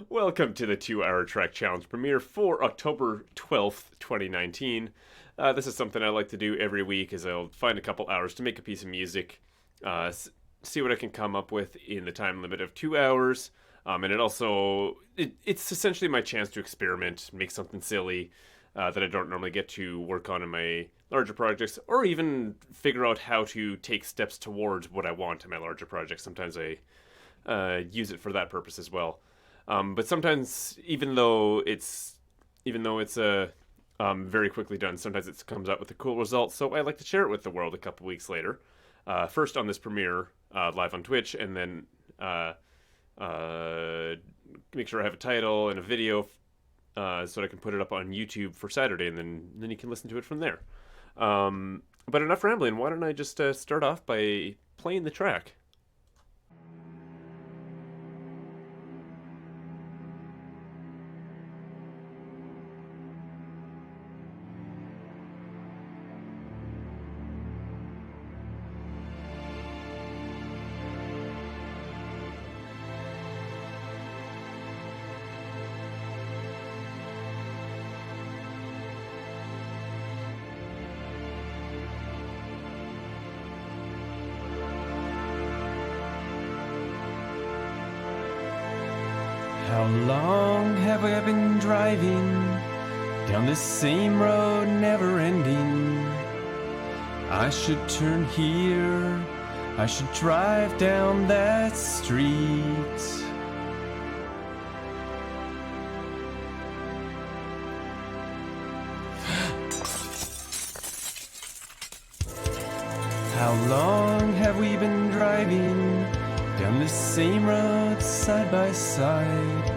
Welcome to the 2 Hour Track Challenge premiere for October 12th, 2019. This is something I like to do every week is I'll find a couple hours to make a piece of music, see what I can come up with in the time limit of 2 hours. It's essentially my chance to experiment, make something silly that I don't normally get to work on in my larger projects, or even figure out how to take steps towards what I want in my larger projects. Sometimes I use it for that purpose as well. But sometimes, even though it's very quickly done, sometimes it comes out with a cool result. So I like to share it with the world a couple weeks later. First on this premiere live on Twitch, and then make sure I have a title and a video so that I can put it up on YouTube for Saturday, and then you can listen to it from there. But enough rambling. Why don't I just start off by playing the track? How long have I been driving down this same road, never ending? I should turn here, I should drive down that street. How long have we been driving down this same road side by side?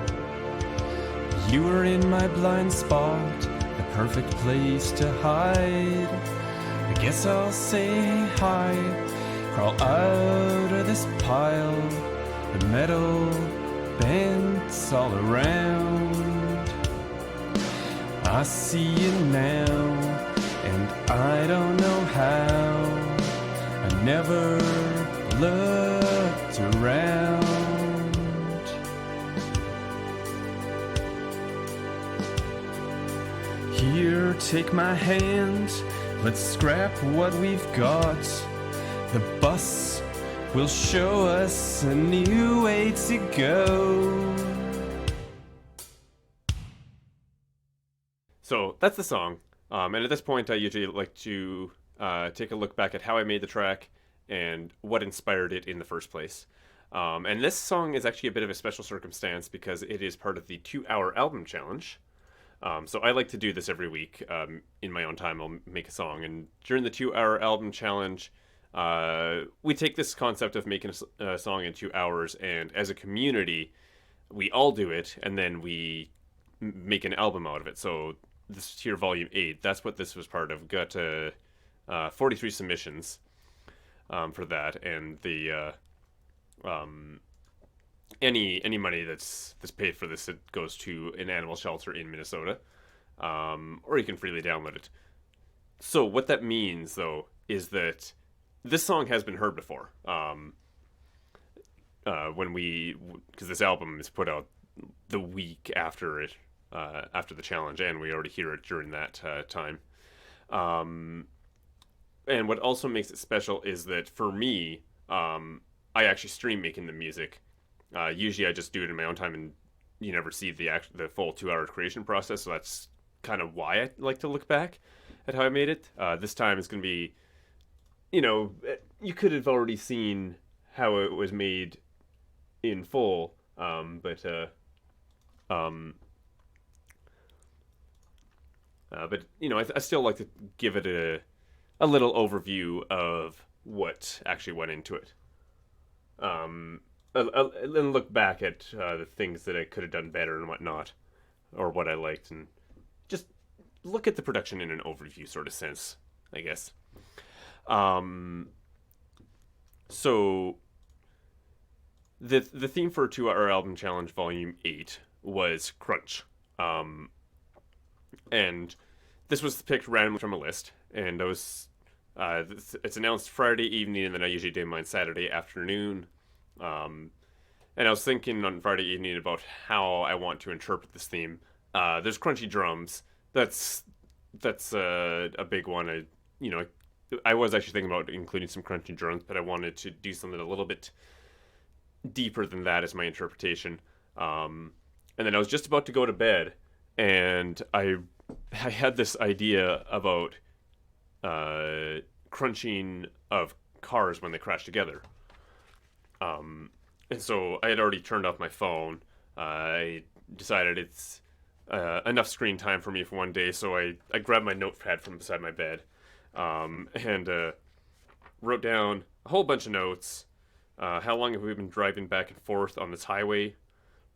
You were in my blind spot, the perfect place to hide. I guess I'll say hi, crawl out of this pile, the metal bents all around. I see you now, and I don't know how. I never looked around. Here, take my hand, let's scrap what we've got. The bus will show us a new way to go. So that's the song. And at this point, I usually like to take a look back at how I made the track and what inspired it in the first place. And this song is actually a bit of a special circumstance because it is part of the 2 Hour Album Challenge. So I like to do this every week. In my own time, I'll make a song. And during the 2 Hour Album Challenge, we take this concept of making a song in 2 hours, and as a community, we all do it, and then we make an album out of it. So this here, Volume 8, that's what this was part of. Got 43 submissions for that, and the any money that's paid for this, it goes to an animal shelter in Minnesota, or you can freely download it. So what that means, though, is that this song has been heard before. Because this album is put out the week after it, after the challenge, and we already hear it during that time. And what also makes it special is that for me, I actually stream making the music. Usually, I just do it in my own time, and you never see the full 2 hour creation process. So that's kind of why I like to look back at how I made it. This time it's going to be, you could have already seen how it was made in full, but I still like to give it a little overview of what actually went into it. And look back at the things that I could have done better and whatnot, or what I liked, and just look at the production in an overview sort of sense, I guess. So the theme for 2 Hour Album Challenge Volume 8 was crunch. And this was picked randomly from a list, and it's announced Friday evening, and then I usually do mine Saturday afternoon. And And I was thinking on Friday evening about how I want to interpret this theme. There's crunchy drums. That's a big one. You know, I was actually thinking about including some crunchy drums, but I wanted to do something a little bit deeper than that as my interpretation. Um, and then I was just about to go to bed, and I had this idea about crunching of cars when they crash together. And so I had already turned off my phone. I decided it's enough screen time for me for one day, so I grabbed my notepad from beside my bed and wrote down a whole bunch of notes. How long have we been driving back and forth on this highway?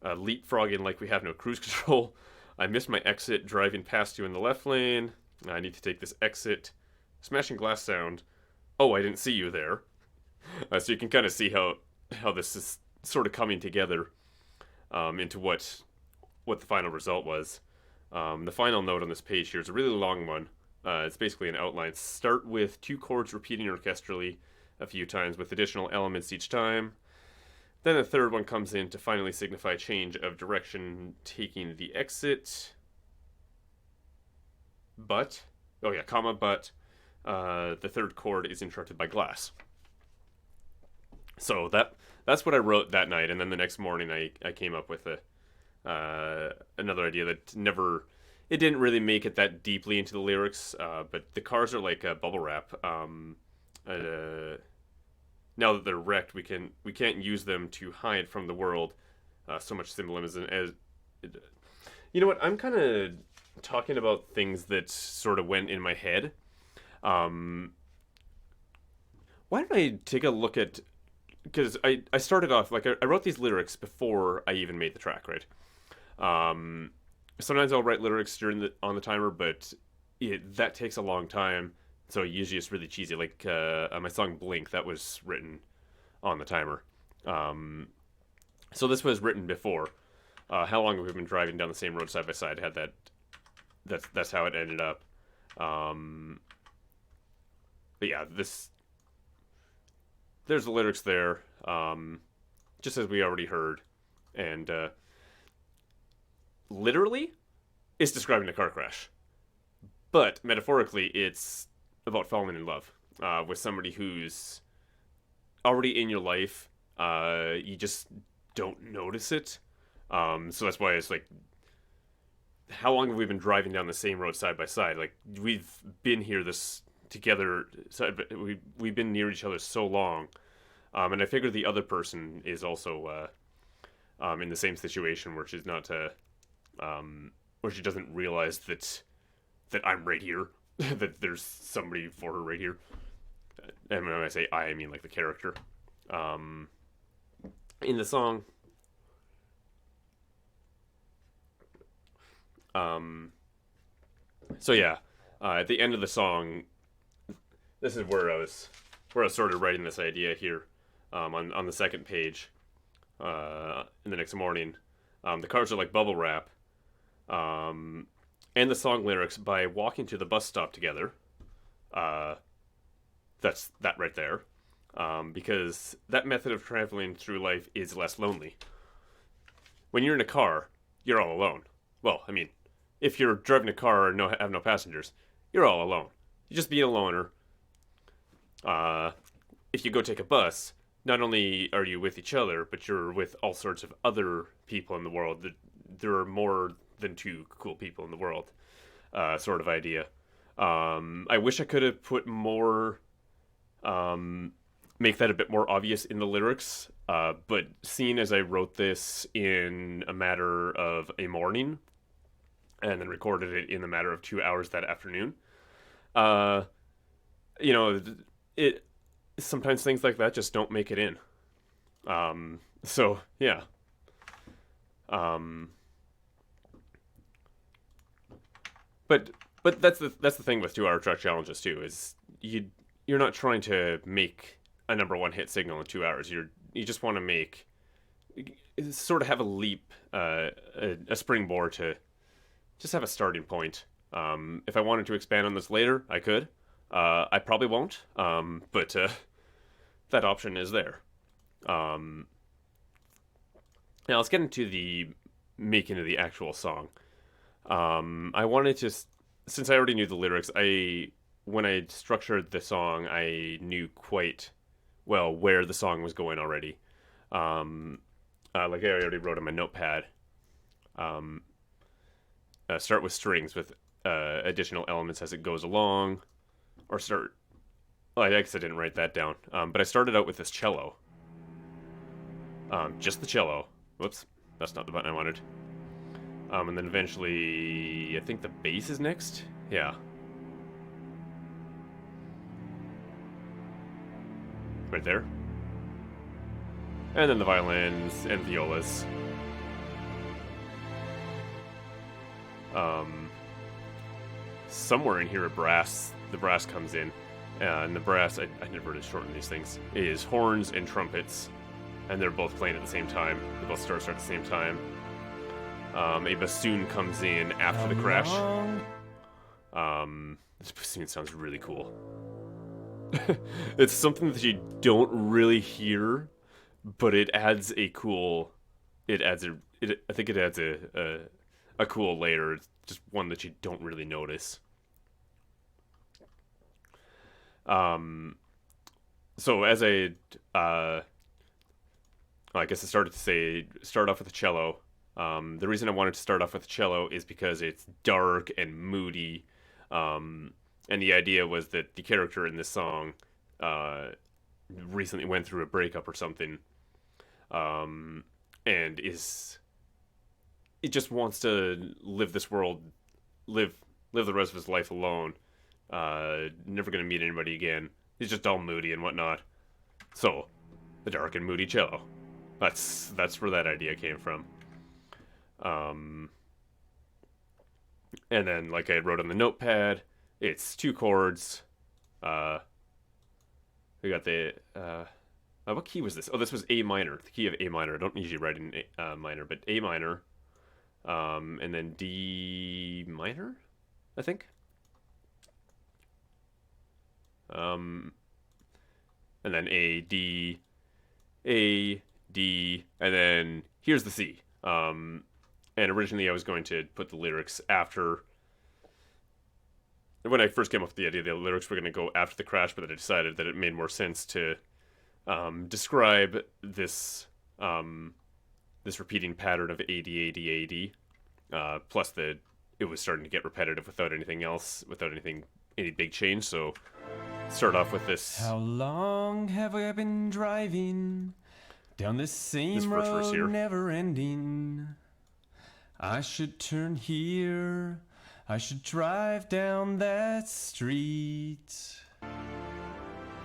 Leapfrogging like we have no cruise control. I missed my exit driving past you in the left lane. I need to take this exit. Smashing glass sound. Oh, I didn't see you there. So you can kind of see how this is sort of coming together into what the final result was. The final note on this page here is a really long one. It's basically an outline. Start with 2 chords repeating orchestrally a few times with additional elements each time. Then the third one comes in to finally signify change of direction, taking the exit. But, oh yeah, comma, but the third chord is interrupted by glass. So that's what I wrote that night, and then the next morning I came up with another idea that it didn't really make it that deeply into the lyrics, but the cars are like bubble wrap. Now that they're wrecked, we can't use them to hide from the world. So much symbolism as you know what, I'm kind of talking about things that sort of went in my head. Why don't I take a look at, because I started off like I wrote these lyrics before I even made the track, right? Sometimes I'll write lyrics on the timer, but that takes a long time. So usually it's really cheesy. Like my song "Blink," that was written on the timer. So this was written before. How long have we been driving down the same road side by side? Had that. That's how it ended up. But yeah, there's the lyrics there, just as we already heard, and literally, it's describing a car crash, but metaphorically, it's about falling in love with somebody who's already in your life. You just don't notice it. So that's why it's like, how long have we been driving down the same road side by side? Like, we've been here this together. We've been near each other so long, and I figure the other person is also in the same situation where she's not, where she doesn't realize that I'm right here. That there's somebody for her right here. And when I say I mean like the character. In the song. So yeah, at the end of the song, this is where I was sort of writing this idea here, on the second page, in the next morning. The cars are like bubble wrap. And the song lyrics, by walking to the bus stop together. That's that right there. Because that method of traveling through life is less lonely. When you're in a car, you're all alone. Well, I mean, if you're driving a car and have no passengers, you're all alone. You just be a loner. If you go take a bus, not only are you with each other, but you're with all sorts of other people in the world. There are more than 2 cool people in the world, sort of idea. I wish I could have put more, make that a bit more obvious in the lyrics, but seeing as I wrote this in a matter of a morning, and then recorded it in a matter of 2 hours that afternoon, it sometimes things like that just don't make it in. So yeah. But that's the thing with 2 hour track challenges too, is you're not trying to make a number 1 hit signal in 2 hours. You just want to make, sort of have a leap, a springboard to just have a starting point. If I wanted to expand on this later, I could. I probably won't. But that option is there. Now let's get into the making of the actual song. I wanted to, since I already knew the lyrics, when I structured the song, I knew quite well where the song was going already. Um, like I already wrote on my notepad. Um, Start with strings with additional elements as it goes along, or start. Well, I guess I didn't write that down, but I started out with this cello, just the cello. Whoops, that's not the button I wanted. And then eventually, I think the bass is next. Yeah, right there. And then the violins and violas. Um, Somewhere in here, the brass comes in, and the brass, I never really shorten these things, is horns and trumpets, and they're both playing at the same time. They both start at the same time. A bassoon comes in after the crash. This bassoon sounds really cool. It's something that you don't really hear, but it adds a cool. It adds a. I think it adds a cool layer. It's just one that you don't really notice. So as I guess I started to start off with the cello. The reason I wanted to start off with the cello is because it's dark and moody, and the idea was that the character in this song recently went through a breakup or something, and it just wants to live this world, live the rest of his life alone. Never gonna meet anybody again. He's just all moody and whatnot. So, the dark and moody cello. That's where that idea came from. And then, like I wrote on the notepad, it's 2 chords. We got the what key was this? Oh, this was A minor, the key of A minor. I don't usually write in minor, but A minor, and then D minor, I think. And then A, D, and then here's the C. And originally I was going to put the lyrics after. When I first came up with the idea, the lyrics were going to go after the crash, but then I decided that it made more sense to describe this this repeating pattern of AD. Plus it was starting to get repetitive without anything else, without any big change. So start off with this. How long have I been driving down this same road, here. never ending? I should turn here. I should drive down that street.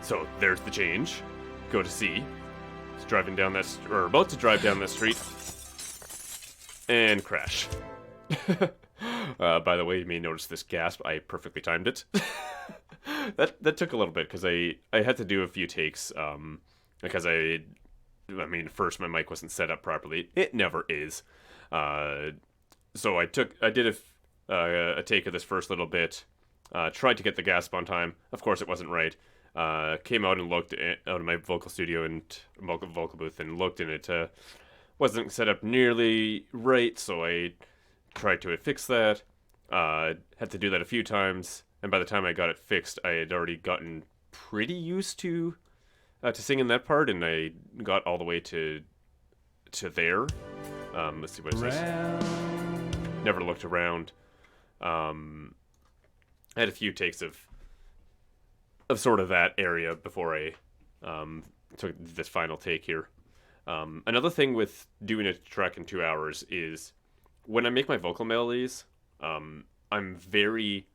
So there's the change. Go to C. It's driving down that, or about to drive down that street, and crash. By the way, you may notice this gasp. I perfectly timed it. That took a little bit because I had to do a few takes. Because I mean, first my mic wasn't set up properly. It never is. So I did a take of this first little bit. Tried to get the gasp on time. Of course, it wasn't right. Came out and looked out of my vocal studio and vocal booth and looked, and it wasn't set up nearly right. So I tried to fix that. Had to do that a few times, and by the time I got it fixed, I had already gotten pretty used to singing that part, and I got all the way to there. Let's see what it says. Never looked around. I had a few takes of sort of that area before I took this final take here. Another thing with doing a track in 2 hours is when I make my vocal melodies, I'm very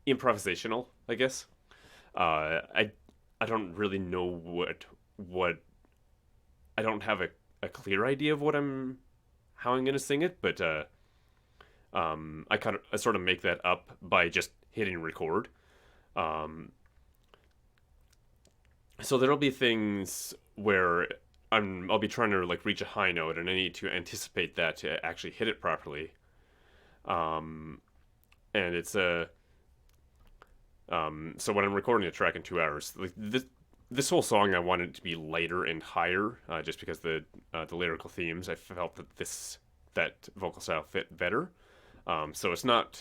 improvisational, I guess. I don't really know what I don't have a clear idea of how I'm gonna sing it, but I sort of make that up by just hitting record. So there'll be things where I'll be trying to like reach a high note, and I need to anticipate that to actually hit it properly. And it's so when I'm recording a track in 2 hours, like this whole song I wanted it to be lighter and higher, just because the lyrical themes I felt that that vocal style fit better. So it's not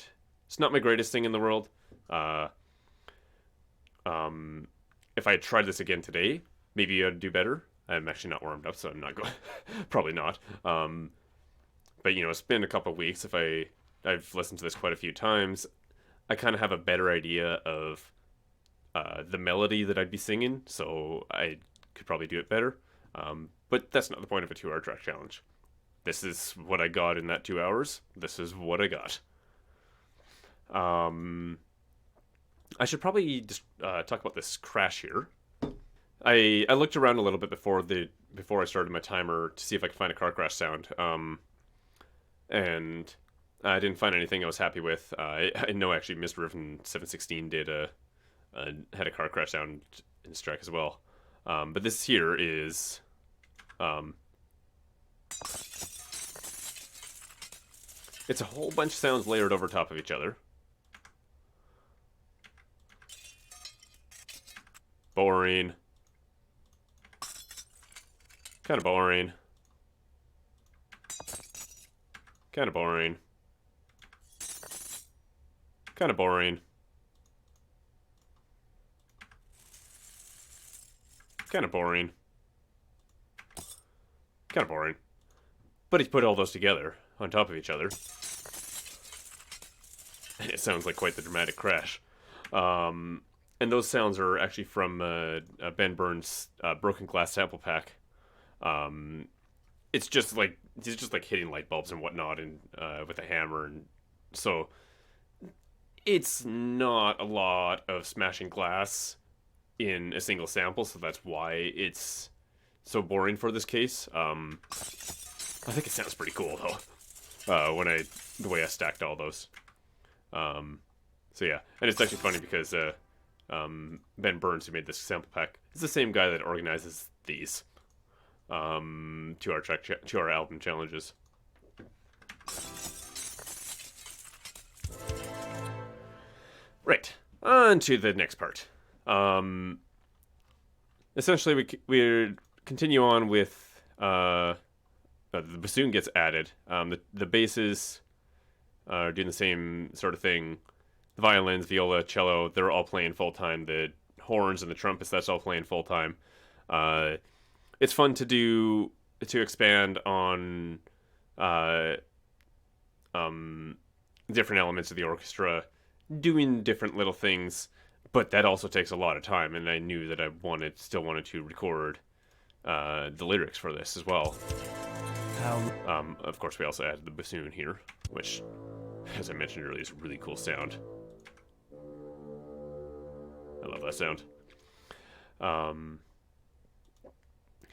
my greatest thing in the world. Uh, if I had tried this again today, maybe I'd do better. I'm actually not warmed up, so I'm not going. Probably not. But it's been a couple of weeks. I've listened to this quite a few times, I kind of have a better idea of the melody that I'd be singing, so I could probably do it better. But that's not the point of a 2 hour track challenge. This is what I got in that 2 hours. This is what I got. I should probably just talk about this crash here. I looked around a little bit before I started my timer to see if I could find a car crash sound. And I didn't find anything I was happy with. I know actually Mr. Riven 716 had a car crash sound in his track as well. But this here is it's a whole bunch of sounds layered over top of each other. Boring. Kind of boring. Kind of boring. Kind of boring. Kind of boring. Kind of boring. But he's put all those together on top of each other. And it sounds like quite the dramatic crash. And those sounds are actually from Ben Burns' Broken Glass sample pack. It's just like he's just like hitting light bulbs and whatnot, and with a hammer, and so it's not a lot of smashing glass in a single sample. So that's why it's so boring for this case. I think it sounds pretty cool though. The way I stacked all those. So yeah, and it's actually funny because Ben Burns, who made this sample pack, is the same guy that organizes these 2 hour album challenges. Right, on to the next part. Essentially, we continue on with the bassoon gets added. The basses are doing the same sort of thing. The violins, viola, cello, they're all playing full time. The horns and the trumpets, that's all playing full time. It's fun to expand on different elements of the orchestra, doing different little things, but that also takes a lot of time, and I knew that I still wanted to record the lyrics for this as well. Of course, we also added the bassoon here, which, as I mentioned earlier, is a really cool sound. I love that sound.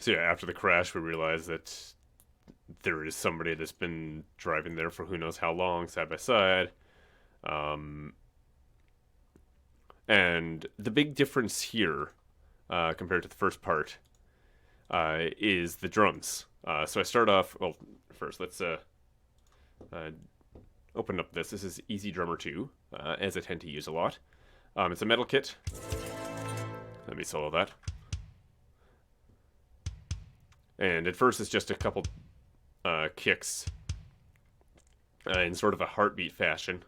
So yeah, after the crash, we realized that there is somebody that's been driving there for who knows how long, side by side. And the big difference here, compared to the first part, is the drums. So I start off, well, first let's open up this. This is Easy Drummer 2, as I tend to use a lot. It's a metal kit. Let me solo that. And at first it's just a couple kicks in sort of a heartbeat fashion.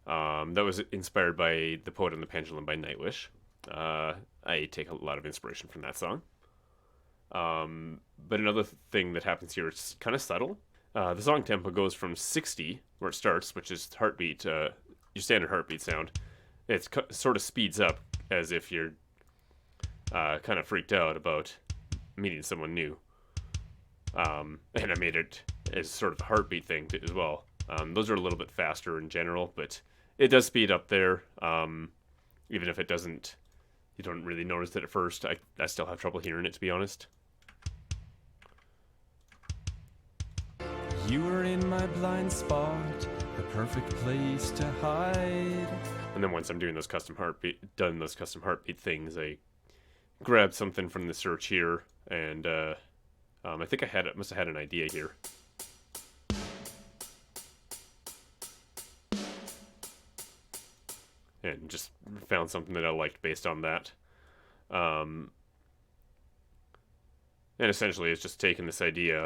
That was inspired by The Poet and the Pendulum by Nightwish. I take a lot of inspiration from that song. But another thing that happens here, it's kind of subtle. The song tempo goes from 60, where it starts, which is heartbeat, your standard heartbeat sound. It sort of speeds up as if you're kind of freaked out about meeting someone new. And I made it as sort of a heartbeat thing as well. Those are a little bit faster in general, but it does speed up there. Even if you don't really notice it at first. I still have trouble hearing it, to be honest. You were in my blind spot, the perfect place to hide. And then once I'm doing those custom heartbeat things, I grabbed something from the search here, and I think I must have had an idea here. And just found something that I liked based on that. And essentially, it's just taking this idea.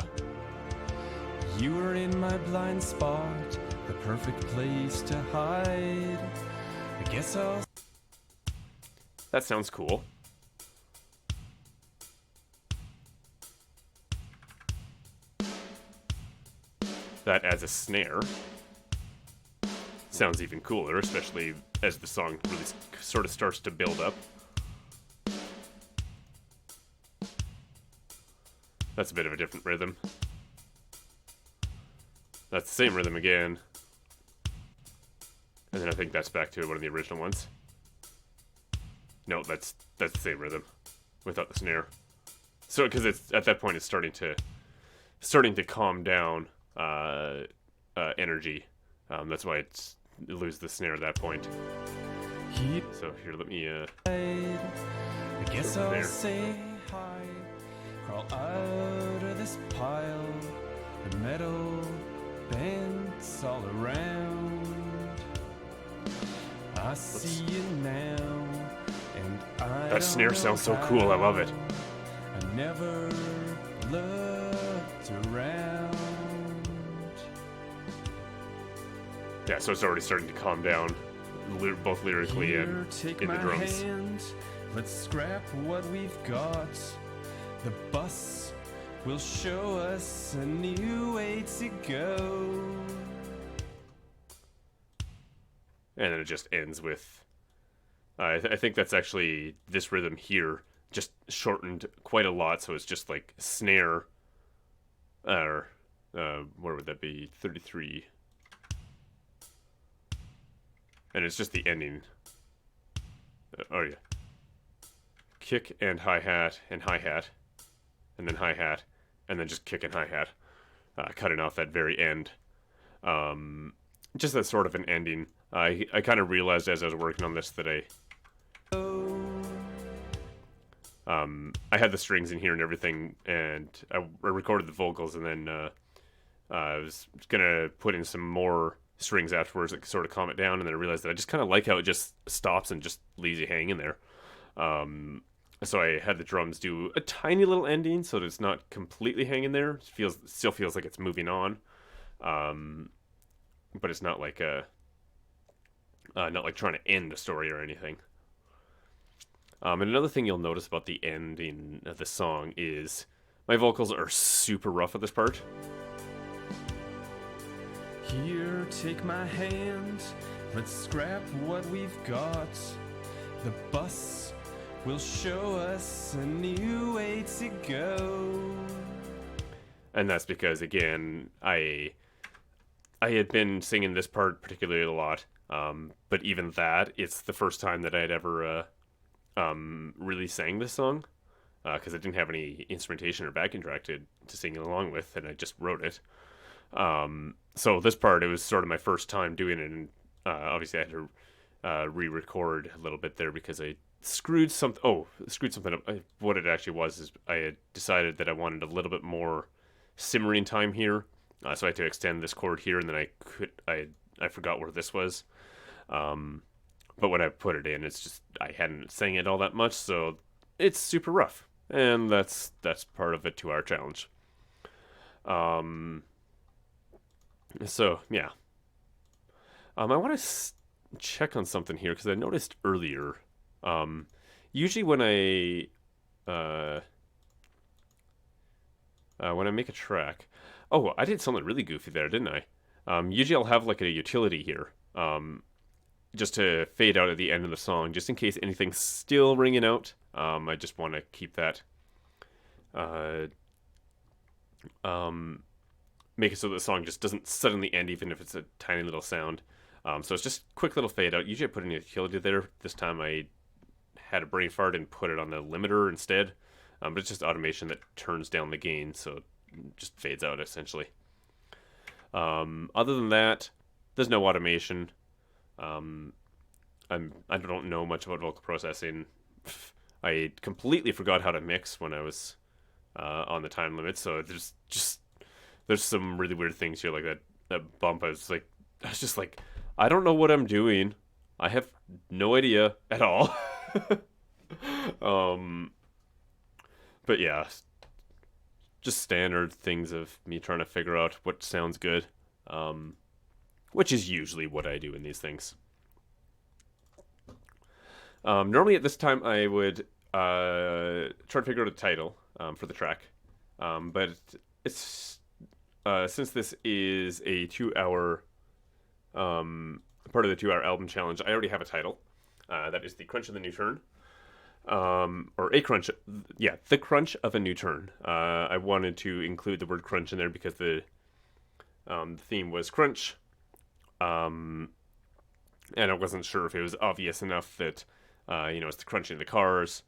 You were in my blind spot, the perfect place to hide. I guess I'll. That sounds cool. That adds a snare. Sounds even cooler, especially as the song really sort of starts to build up. That's a bit of a different rhythm. That's the same rhythm again. And then I think that's back to one of the original ones. No, that's the same rhythm without the snare. So because it's at that point it's starting to calm down energy. That's why it loses the snare at that point. So here, let me I guess I'll there. say hi. Crawl out of this pile of metal bents all around. I see you now, and I That snare don't sounds know so cool, I love it. I never looked around. Yeah, so it's already starting to calm down, both lyrically Here, and take in the my drums. hand. Let's scrap what we've got. The bus will show us a new way to go. And then it just ends with I think that's actually this rhythm here just shortened quite a lot, so it's just like snare or where would that be, 33, and it's just the ending. Oh yeah, kick and hi-hat and hi-hat and then hi-hat and then just kick and hi-hat, cutting off that very end. Just that sort of an ending. I kind of realized as I was working on this that I had the strings in here and everything, and I recorded the vocals, and then I was gonna put in some more strings afterwards that sort of calm it down, and then I realized that I just kind of like how it just stops and just leaves you hanging there. So I had the drums do a tiny little ending so that it's not completely hanging there. It still feels like it's moving on, but it's not like not like trying to end a story or anything. And another thing you'll notice about the ending of the song is my vocals are super rough at this part. Here, take my hand. Let's scrap what we've got. The bus will show us a new way to go. And that's because, again, I had been singing this part particularly a lot, but even that, it's the first time that I'd ever really sang this song, because I didn't have any instrumentation or backing track to sing it along with, and I just wrote it. So this part, it was sort of my first time doing it, and obviously I had to re-record a little bit there because I screwed something up. What it actually was is I had decided that I wanted a little bit more simmering time here, so I had to extend this chord here, and then I forgot where this was. But when I put it in, it's just I hadn't sang it all that much, so it's super rough, and that's part of a 2-hour challenge. So yeah, I want to check on something here because I noticed earlier. Usually when I make a track, oh, I did something really goofy there, didn't I? Usually I'll have like a utility here, just to fade out at the end of the song, just in case anything's still ringing out. I just want to keep that, make it so that the song just doesn't suddenly end, even if it's a tiny little sound. So it's just quick little fade out. Usually I put in a utility there. This time I had a brain fart and put it on the limiter instead. But it's just automation that turns down the gain, so it just fades out essentially. Other than that, there's no automation. I don't know much about vocal processing. I completely forgot how to mix when I was on the time limit, so there's some really weird things here, like that bump. I was just like, I don't know what I'm doing. I have no idea at all. But yeah, just standard things of me trying to figure out what sounds good, which is usually what I do in these things. Normally at this time I would try to figure out a title for the track, but it's since this is a 2 hour part of the 2 hour album challenge, I already have a title. That is The Crunch of the New Turn. Or a crunch, yeah, The Crunch of a New Turn. I wanted to include the word crunch in there because the theme was crunch. And I wasn't sure if it was obvious enough that, it's the crunching of the cars,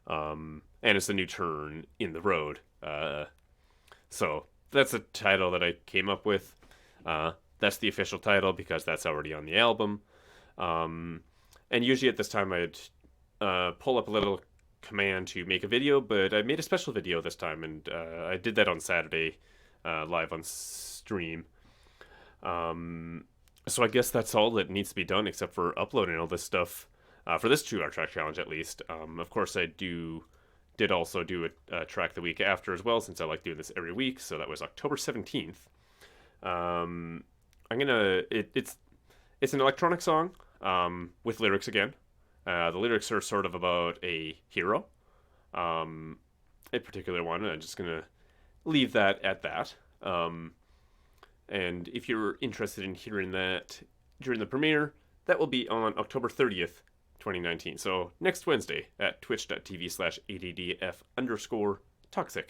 and it's the new turn in the road. So that's a title that I came up with. That's the official title because that's already on the album. And usually at this time I'd pull up a little command to make a video, but I made a special video this time, and I did that on Saturday, live on stream. So I guess that's all that needs to be done except for uploading all this stuff for this 2 hour track challenge, at least. Of course, I did also do a track the week after as well, since I like doing this every week. So that was October 17th. It's an electronic song with lyrics again. The lyrics are sort of about a hero, a particular one, and I'm just gonna leave that at that. And if you're interested in hearing that during the premiere, that will be on October 30th, 2019. So next Wednesday at twitch.tv/ADDF_toxic.